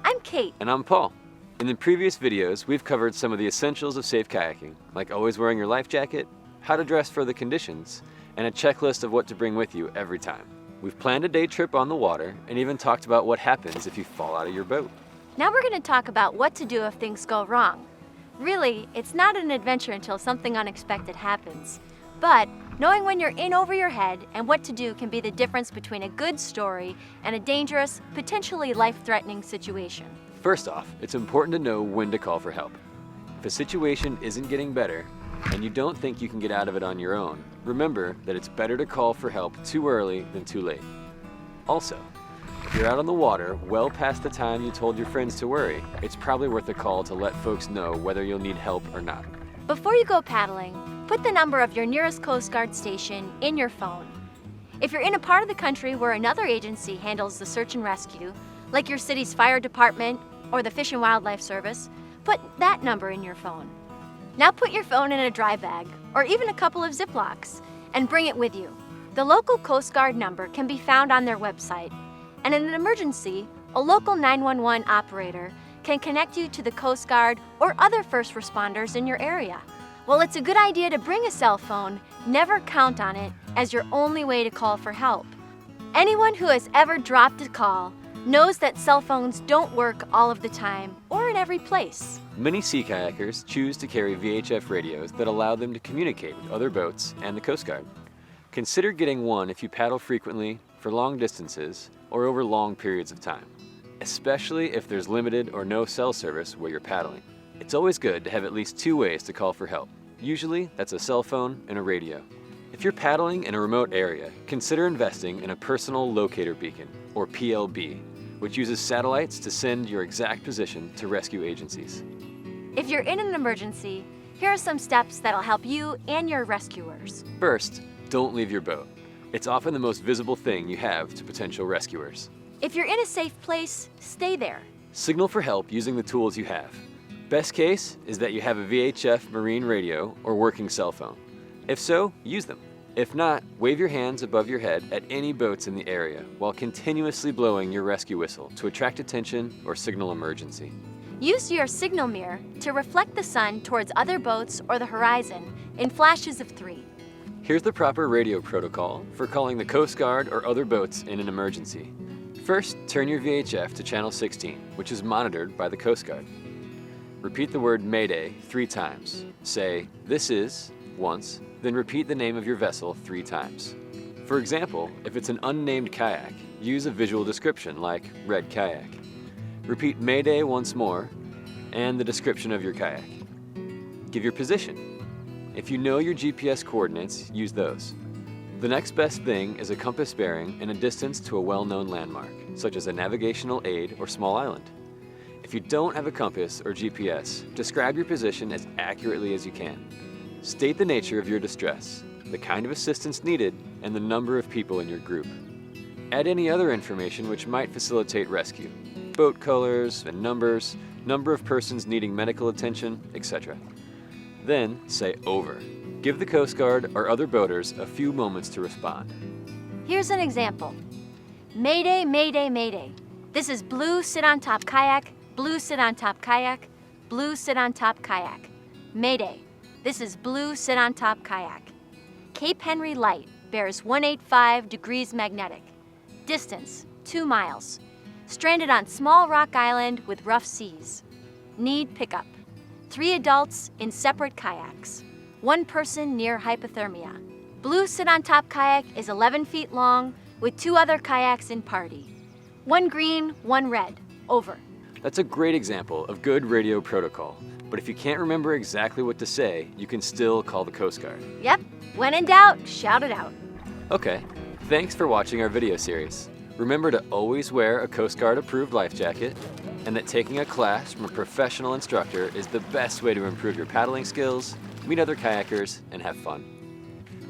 I'm Kate. And I'm Paul. In the previous videos, we've covered some of the essentials of safe kayaking, like always wearing your life jacket, how to dress for the conditions, and a checklist of what to bring with you every time. We've planned a day trip on the water and even talked about what happens if you fall out of your boat. Now we're going to talk about what to do if things go wrong. Really, it's not an adventure until something unexpected happens. But knowing when you're in over your head and what to do can be the difference between a good story and a dangerous, potentially life-threatening situation. First off, it's important to know when to call for help. If a situation isn't getting better and you don't think you can get out of it on your own, remember that it's better to call for help too early than too late. Also, if you're out on the water well past the time you told your friends to worry, it's probably worth a call to let folks know whether you'll need help or not. Before you go paddling, put the number of your nearest Coast Guard station in your phone. If you're in a part of the country where another agency handles the search and rescue, like your city's fire department or the Fish and Wildlife Service, put that number in your phone. Now put your phone in a dry bag or even a couple of Ziplocs and bring it with you. The local Coast Guard number can be found on their website, and in an emergency, a local 911 operator can connect you to the Coast Guard or other first responders in your area. While it's a good idea to bring a cell phone, never count on it as your only way to call for help. Anyone who has ever dropped a call knows that cell phones don't work all of the time or in every place. Many sea kayakers choose to carry VHF radios that allow them to communicate with other boats and the Coast Guard. Consider getting one if you paddle frequently, for long distances, or over long periods of time, especially if there's limited or no cell service where you're paddling. It's always good to have at least two ways to call for help. Usually, that's a cell phone and a radio. If you're paddling in a remote area, consider investing in a personal locator beacon, or PLB, which uses satellites to send your exact position to rescue agencies. If you're in an emergency, here are some steps that'll help you and your rescuers. First, don't leave your boat. It's often the most visible thing you have to potential rescuers. If you're in a safe place, stay there. Signal for help using the tools you have. Best case is that you have a VHF marine radio or working cell phone. If so, use them. If not, wave your hands above your head at any boats in the area while continuously blowing your rescue whistle to attract attention or signal emergency. Use your signal mirror to reflect the sun towards other boats or the horizon in flashes of 3. Here's the proper radio protocol for calling the Coast Guard or other boats in an emergency. First, turn your VHF to channel 16, which is monitored by the Coast Guard. Repeat the word Mayday 3 times. Say, "This is," once, then repeat the name of your vessel 3 times. For example, if it's an unnamed kayak, use a visual description like red kayak. Repeat Mayday once more, and the description of your kayak. Give your position. If you know your GPS coordinates, use those. The next best thing is a compass bearing and a distance to a well-known landmark, such as a navigational aid or small island. If you don't have a compass or GPS, describe your position as accurately as you can. State the nature of your distress, the kind of assistance needed, and the number of people in your group. Add any other information which might facilitate rescue. Boat colors and numbers, number of persons needing medical attention, etc. Then say over. Give the Coast Guard or other boaters a few moments to respond. Here's an example. Mayday, mayday, mayday. This is blue sit on top kayak, blue sit on top kayak, blue sit on top kayak. Mayday. This is blue sit on top kayak. Cape Henry Light bears 185 degrees magnetic. Distance, 2 miles. Stranded on small rock island with rough seas. Need pickup. 3 adults in separate kayaks. 1 person near hypothermia. Blue sit on top kayak is 11 feet long with 2 other kayaks in party. 1 green, 1 red. Over. That's a great example of good radio protocol. But if you can't remember exactly what to say, you can still call the Coast Guard. Yep. When in doubt, shout it out. Okay. Thanks for watching our video series. Remember to always wear a Coast Guard approved life jacket, and that taking a class from a professional instructor is the best way to improve your paddling skills, meet other kayakers, and have fun.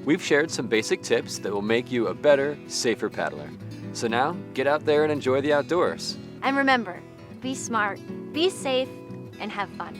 We've shared some basic tips that will make you a better, safer paddler. So now, get out there and enjoy the outdoors. And remember, be smart, be safe, and have fun.